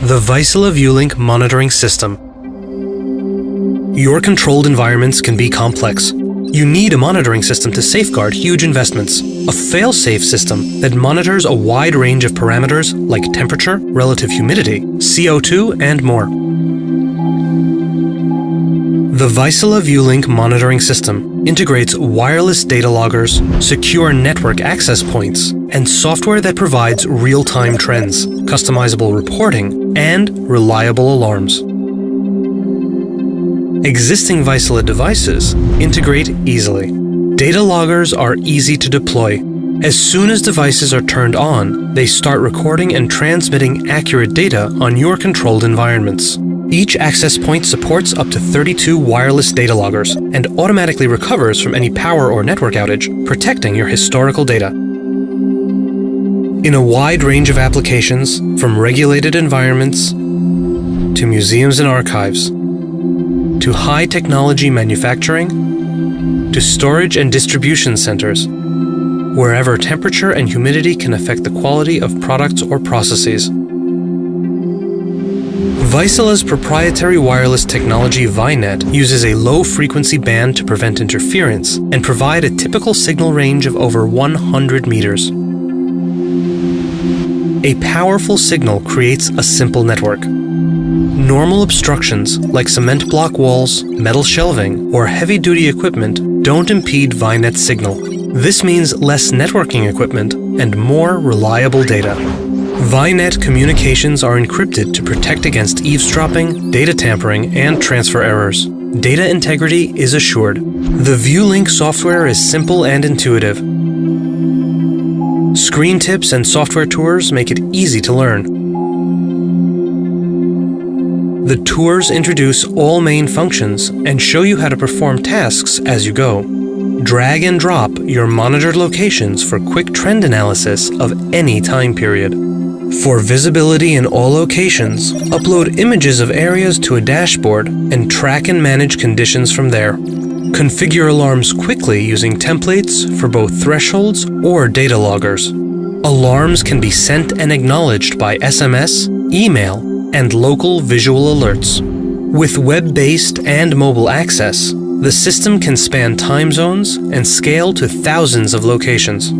The Vaisala ViewLinc monitoring system. Your controlled environments can be complex. You need a monitoring system to safeguard huge investments. A fail-safe system that monitors a wide range of parameters like temperature, relative humidity, CO2, and more. The Vaisala ViewLinc monitoring system integrates wireless data loggers, secure network access points, and software that provides real-time trends, customizable reporting, and reliable alarms. Existing Vaisala devices integrate easily. Data loggers are easy to deploy. As soon as devices are turned on, they start recording and transmitting accurate data on your controlled environments. Each access point supports up to 32 wireless data loggers and automatically recovers from any power or network outage, protecting your historical data. In a wide range of applications, from regulated environments to museums and archives, to high-technology manufacturing, to storage and distribution centers, wherever temperature and humidity can affect the quality of products or processes. Vaisala's proprietary wireless technology ViNet uses a low-frequency band to prevent interference and provide a typical signal range of over 100 meters. A powerful signal creates a simple network. Normal obstructions like cement block walls, metal shelving, or heavy-duty equipment don't impede ViNet's signal. This means less networking equipment and more reliable data. ViNet communications are encrypted to protect against eavesdropping, data tampering, and transfer errors. Data integrity is assured. The ViewLinc software is simple and intuitive. Screen tips and software tours make it easy to learn. The tours introduce all main functions and show you how to perform tasks as you go. Drag and drop your monitored locations for quick trend analysis of any time period. For visibility in all locations, upload images of areas to a dashboard and track and manage conditions from there. Configure alarms quickly using templates for both thresholds or data loggers. Alarms can be sent and acknowledged by SMS, email, and local visual alerts. With web-based and mobile access, the system can span time zones and scale to thousands of locations.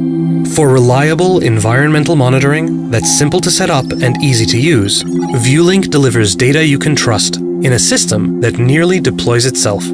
For reliable environmental monitoring that's simple to set up and easy to use, ViewLinc delivers data you can trust in a system that nearly deploys itself.